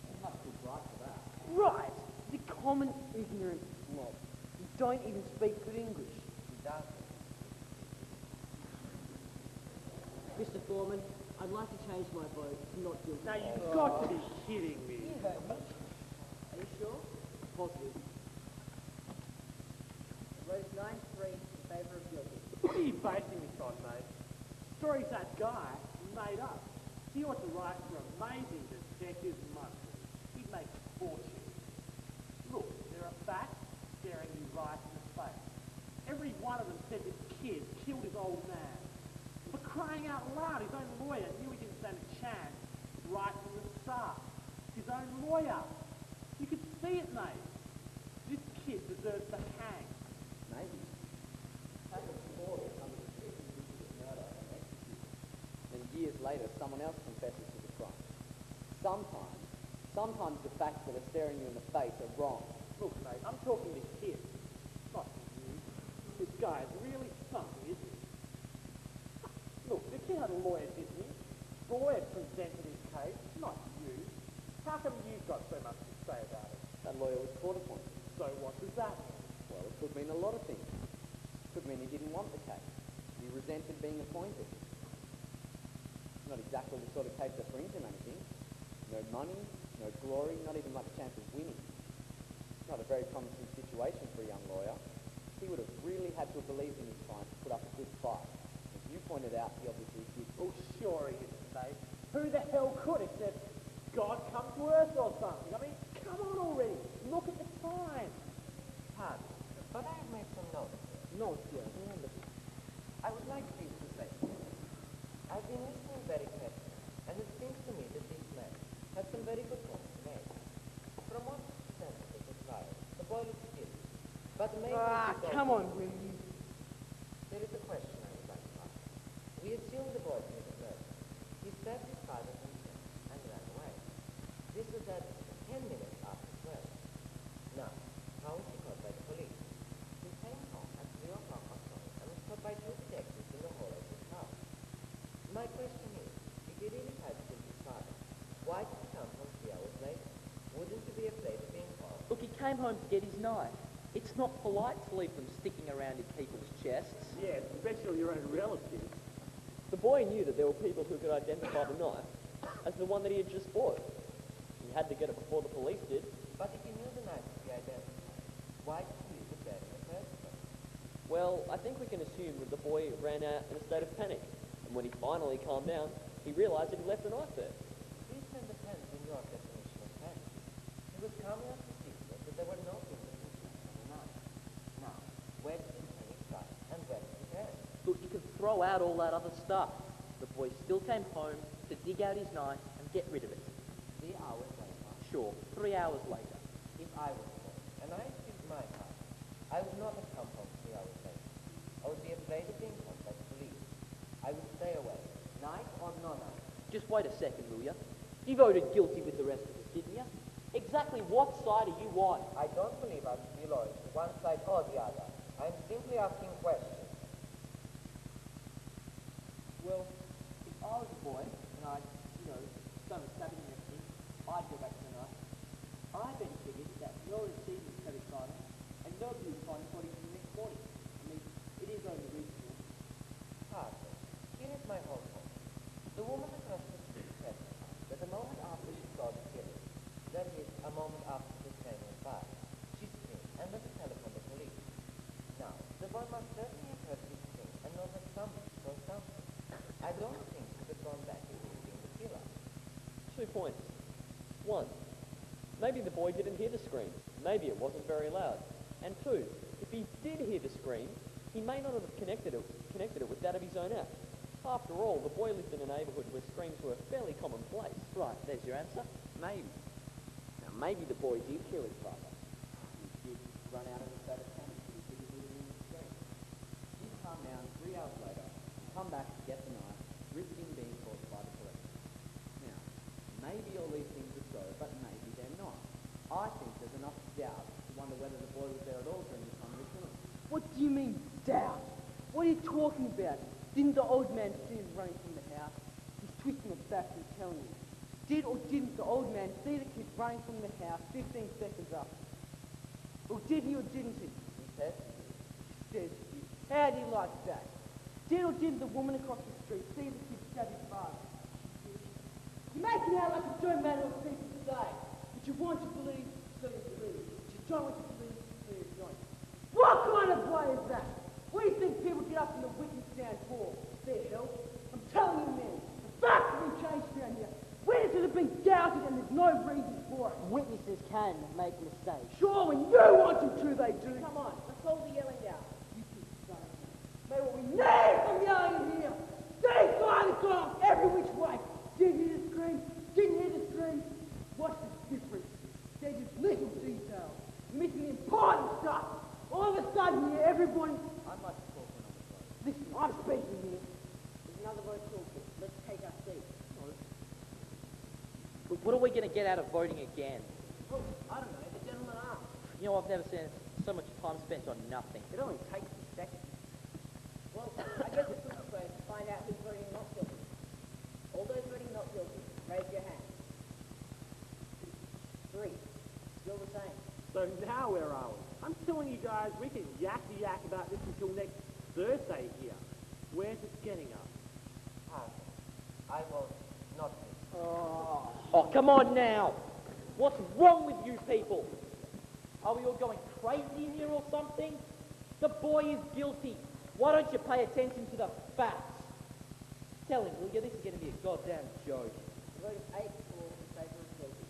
He must be right for that. Right. The common ignorant mob. You don't even speak good English. Mr. Foreman, I'd like to change my vote to not guilty. Now, you've got to be kidding me. You heard me. Are you sure? Positive. Vote is 9-3 in favour of guilty. What are you basing this on, mate? Stories that guy made up. He ought to write for amazing detectives monthly. He'd make a fortune. Look, there are facts staring you right in the face. Every one of them said this kid killed his old man. For crying out loud, his own lawyer knew he didn't stand a chance right from the start. His own lawyer. You could see it, mate. This kid deserves to hang. Maybe. Happened before that some of the people who did this murder and executed. Then years later, someone else confesses to the crime. Sometimes the facts that are staring you in the face are wrong. Look, mate, I'm talking to kids, not to you. This guy's really something, isn't he? Look, the kid had a lawyer, didn't he? The lawyer presented his case, not you. How come you've got so much to say about it? That lawyer was court appointed. So what does that mean? Well, it could mean a lot of things. It could mean he didn't want the case. He resented being appointed. It's not exactly the sort of case that brings him anything. No money, no glory, not even much chance of winning. Not a very promising situation for a young lawyer. He would have really had to have believed in his client to put up a good fight. As you pointed out, he obviously did. Oh, sure he isn't, mate. Who the hell could except God come to earth or something? I mean, come on already. Look at the time. Pardon, but I have made some notes. Notes, yeah. Remember. I would like please to say, I've been listening very carefully, and it seems to me that this man has some very good points to make. From what sense of the trial, the boy looks guilty, but maybe... Come on, will you? There is a question I would like to ask. We assume the boy committed murder. He stabbed his father himself and ran away. This was at 10 minutes after 12. Now, how was he caught by the police? He came home at 3 o'clock or so and was caught by 2 detectives in the hall of his house. My question is, if he really had killed his father, why did he come home 3 hours later? Wouldn't he be afraid of being caught? Look, he came home to get his knife. It's not polite to leave them sticking around in people's chests. Yeah, especially your own relatives. The boy knew that there were people who could identify the knife as the one that he had just bought. He had to get it before the police did. But if he knew the knife to be identified, why did he use it there in the first place? Well, I think we can assume that the boy ran out in a state of panic. And when he finally calmed down, he realised that he left the knife there. This then depends on your definition of panic. He was calm enough to see that there were no fingerprints on the knife. Now, where did the panic start and where did it end? Look, you could throw out all that other stuff. The boy still came home to dig out his knife and get rid of it. 3 hours later, Sure, 3 hours later. if I was born and I killed my father, I would not have come home 3 hours later. I would be afraid of being caught by the police. I would stay away, knife or no knife. Just wait a second, will you? You voted guilty with the rest of us, didn't you? Exactly what side are you on? I don't believe I should be loyal to one side or the other. I am simply asking questions. Well, if I was a boy and I'd, done the stabbing and everything, I'd go back to the knife. I bet he figured that no one would see him cut his father and nobody would find the body for the next morning. I mean, it is only reasonable. Arthur, here is my whole point. The woman points. 1. Maybe the boy didn't hear the scream. Maybe it wasn't very loud. And 2, if he did hear the scream, he may not have connected it with that of his own act. After all, the boy lived in a neighbourhood where screams were fairly commonplace. Right, there's your answer. Maybe. Now, maybe the boy did kill his father. He did run out of the state of panic and he didn't hear him scream. He'd calm down 3 hours later, come back to get the knife, risking being caught by the police. Now, maybe all these things are so, but maybe they're not. I think there's enough doubt to wonder whether the boy was there at all during the time of the killing. What do you mean, doubt? What are you talking about? Didn't the old man see him running from the house? He's twisting it back and telling you. Did or didn't the old man see the kid running from the house 15 seconds after? Or did he or didn't he? He said, Says he. How do you like that? Did or didn't the woman across the street see the kid stab his father? You make it out like it don't matter what people say. But you want to believe, so you believe. But you don't want to believe, so you don't. What kind of play is that? What do you think people get up in the witness stand for? Their help? I'm telling you, man, the facts have been changed around here. Witnesses have been doubted and there's no reason for it. Witnesses can make mistakes. Sure, when you want them to, they do. Come on, let's hold the yelling down. You keep saying that. May what we need from yelling in here. These guys have gone off every which way. Didn't hear the scream, didn't hear the scream. What's the difference? They're just little details, missing important stuff. All of a sudden here, everybody... I'd like to call for another vote. Listen, I'm speaking here. There's another vote called for. Let's take our seats. But what are we going to get out of voting again? Oh, I don't know. The gentleman asked. You know, I've never seen so much time spent on nothing. It only takes a second. Well, I guess it's quickest way to find out who's voting not guilty. All those voting not guilty, raise your hand. 3. Still the same. So now where are we? I'm telling you guys, we can yak about this until next Thursday here. Where's it getting us? I vote not guilty. Oh, come on now! What's wrong with you people? Are we all going crazy in here or something? The boy is guilty. Why don't you pay attention to the facts? Tell him, will you? This is going to be a goddamn joke. Voting 8 for in favour of guilty.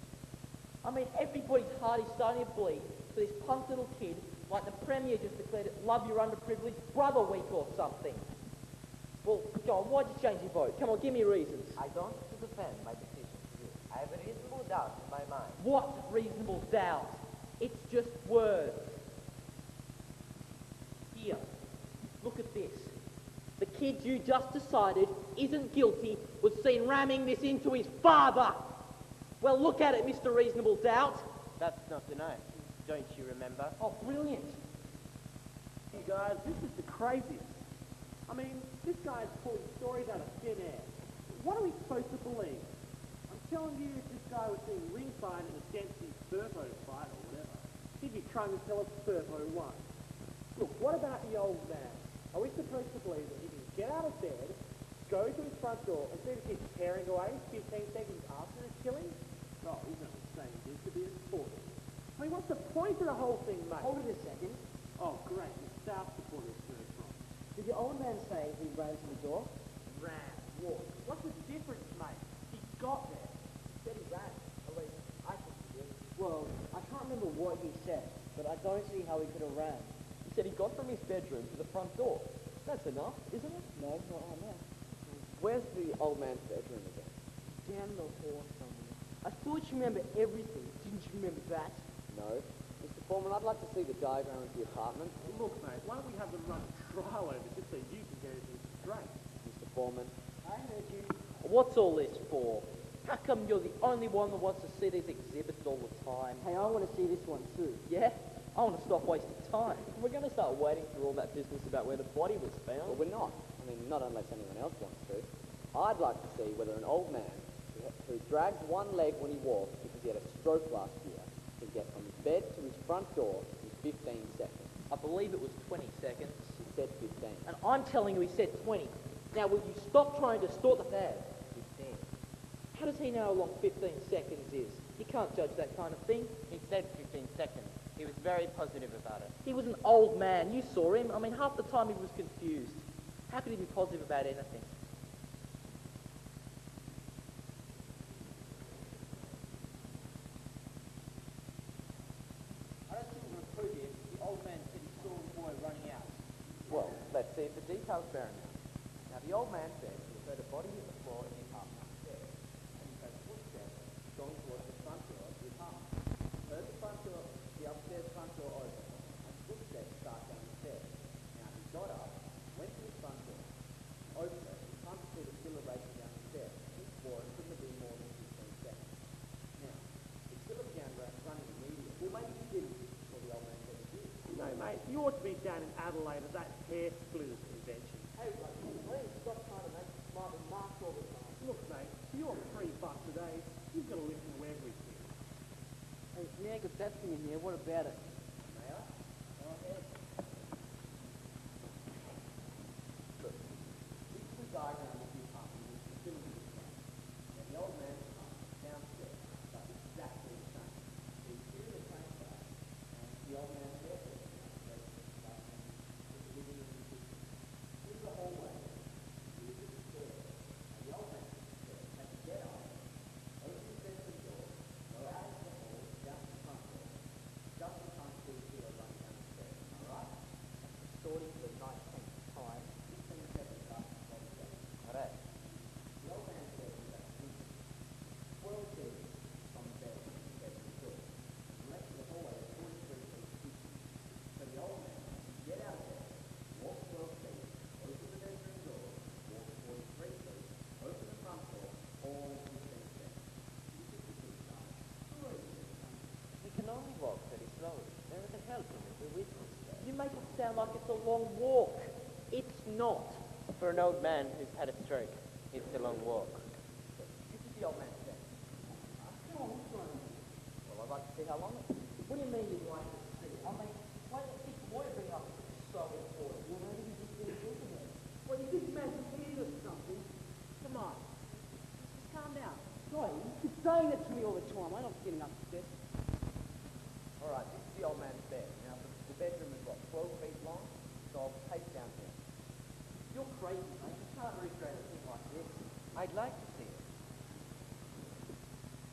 I mean, everybody's heart is starting to bleed for this punk little kid, like the Premier just declared it Love Your Underprivileged Brother Week or something. Well, go on, why'd you change your vote? Come on, give me reasons. I don't want to defend my decision to you. I have a reasonable doubt in my mind. What reasonable doubt? It's just words. Here, look at this. The kid you just decided isn't guilty was seen ramming this into his father. Well, look at it, Mr. Reasonable Doubt. That's not denied. Don't you remember? Oh, brilliant. You guys, this is the craziest. I mean, this guy's pulling stories out of thin air. What are we supposed to believe? I'm telling you, if this guy was seen ringside in a Dempsey Furbo fight or whatever, he'd be trying to tell us Furbo won. Look, what about the old man? Are we supposed to believe that he can get out of bed, go to his front door, and see the kid tearing away 15 seconds after the killing? Oh, he's not saying this to be important. I mean, what's the point of the whole thing, mate? Hold it a second. Oh, great. The South supporters heard from. Did the old man say he ran to the door? Ran, walked. What's the difference, mate? He got there. Said he ran. At least, I think he did. Well, I can't remember what he said, but I don't see how he could have ran. He said he got from his bedroom to the front door. That's enough, isn't it? No, not on that. Where's the old man's bedroom again? Down the hall somewhere. I thought you remember everything. Didn't you remember that? No. Mr. Foreman, I'd like to see the diagram of the apartment. Look, mate, why don't we have them run a trial over just so you can get everything straight? Mr. Foreman. I heard you. What's all this for? How come you're the only one that wants to see these exhibits all the time? Hey, I want to see this one too. Yeah? I want to stop wasting time. We're going to start wading through all that business about where the body was Well, found. we're not. I mean, not unless anyone else wants to. I'd like to see whether an old man who dragged one leg when he walked because he had a stroke last year can get from his bed to his front door in 15 seconds. I believe it was 20 seconds. He said 15. And I'm telling you he said 20. Now, will you stop trying to distort the facts? 15. How does he know how long 15 seconds is? He can't judge that kind of thing. He said 15 seconds. He was very positive about it. He was an old man. You saw him. I mean, half the time he was confused. How could he be positive about anything? Let's see if the details bear him out. Now, the old man said he heard a body hit the floor in the apartment upstairs, and he heard footsteps going towards the front door of the apartment. He heard the upstairs front door open, and footsteps start down the stairs. Now, he got up, went to the front door, opened it, and time to see the killer racing down the stairs. He swore it couldn't have been more than 15 seconds. Now, the killer began running immediately. Well, maybe he didn't, before the old man said he did. You know, mate, you ought to be down in Adelaide at that hair splitters convention. Hey, please stop trying to make me smart and mark all the time. Look, mate, for your $3 a day, you've got to listen to everything. Hey, yeah, got that thing in here. What about it? May I? Go ahead. Look, this is the diagram of the apartment which the killer was in. Now, the old man's apartment is downstairs, but exactly the same. The exterior same size, and the old man's therefore downstairs in the apartment is the living room and kitchen. Here's the hallway. Here's the stairs. And the old man's stairs had to get up, open his bedroom door, go out into the hall, down to the front door, just in time to see the killer running down the stairs. Alright? Sorting for the 19th time, 15 seconds after the body death. Alright. The old man said he was at the 12 feet from the bed to the bedroom door, and left the hallway at 43 feet deep. So the old man had to get out of bed, walk 12 feet, open the bedroom door, walk 43 feet, open the front door, all in 15 seconds. This is the kid's time. Who are you? He can only walk very slowly. There is a help in it, a witness there. You make it sound like it's a long walk. It's not. For an old man who's had a stroke, it's a long walk. This is the old man's bed. Come on, what's going on? Well, I'd like to see how long it is. What do you mean you'd like to see it? I mean, why do you think the lawyer bring up so important? Well, maybe he's just been thinking it. Well, you think man's head or something? Come on. Just calm down. Guy, you keep saying it to me all the time. I'm not getting upset. Alright, this is the old man's bed. Now, the bedroom is what, 12 feet long? So I'll take down here. You're crazy, mate. You can't recreate a thing like this. I'd like to see it.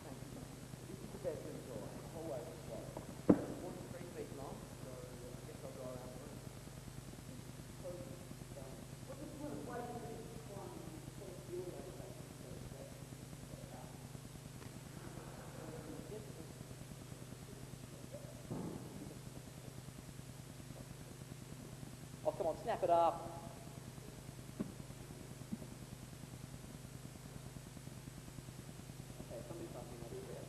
Thank you. This is the bedroom door, and the hallway is closed. 43 feet long, so I guess I'll go around the room. Close it down. What's the point of waiting for this one sort of deal like that? Oh, come on, snap it up. Okay, somebody's something upstairs.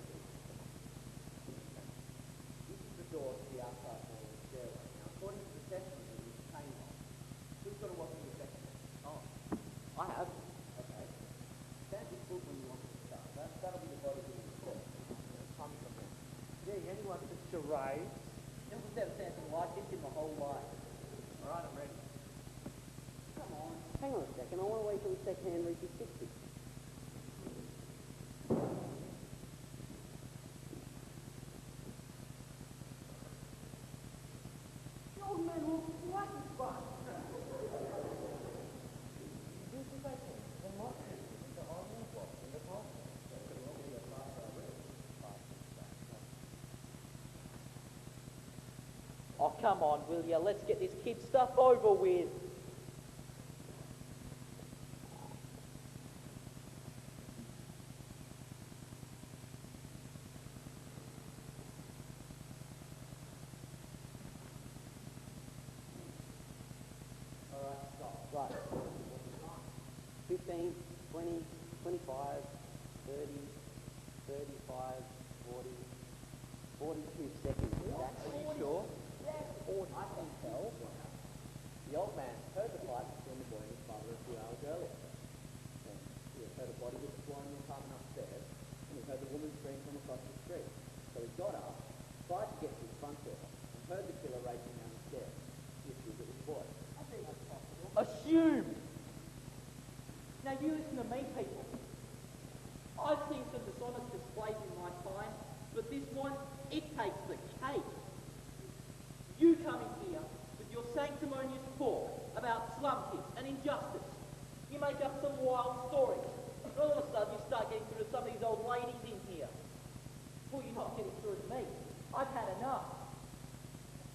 This is the door to the outside wall of the stairway. Now, according to the testimony, it's chain locked. Who's got to walk in the second one? Oh, I have. Okay. Stand your foot when you want to start. That'll be the body being recorded. Come from there. Yeah, anyone for charades? Never said something like this in my whole life. Alright, I'm ready. Come on. Hang on a second. I want to wait till the second hand reaches 60. The old man looks like a fuck. This is, I think, the most the only walk in the house. Oh, come on, will ya? Let's get this kid stuff over with. Alright, stop. Right. 15, 20, 25, 30, 35, 40, 42 seconds. Are you sure? I can tell. The old man heard the fight between the boy and his mother a few hours earlier. Then he had heard a body hit the floor in the apartment upstairs, and he heard the woman scream from across the street. So he got up, tried to get to his front door, and heard the killer racing down the stairs. He assumed it was the boy. I think that's possible. Assume. Now you listen to me, people. I've seen some dishonest displays in my time, but this one, it takes the cake. You come in here with your sanctimonious talk about slum kids and injustice. You make up some wild stories. And all of a sudden you start getting through to some of these old ladies in here. Well, you're not getting through to me. I've had enough.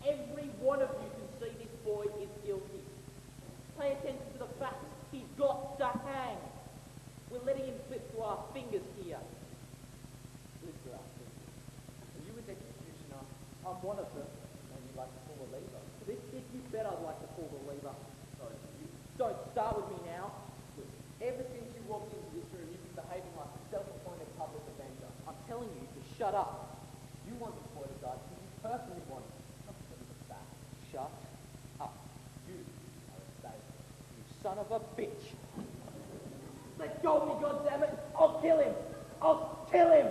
Every one of you can see this boy is guilty. one of them. Maybe you'd like to pull the lever. This kid, you bet I'd like to pull the lever. Sorry, you don't start with me now. Look, ever since you walked into this room, you've been behaving like a self-appointed public avenger. I'm telling you to shut up. You want this boy to die because you personally want it. Not because of the fact. Shut up. You are a savior. You son of a bitch. Let go of me, goddammit! I'll kill him! I'll kill him!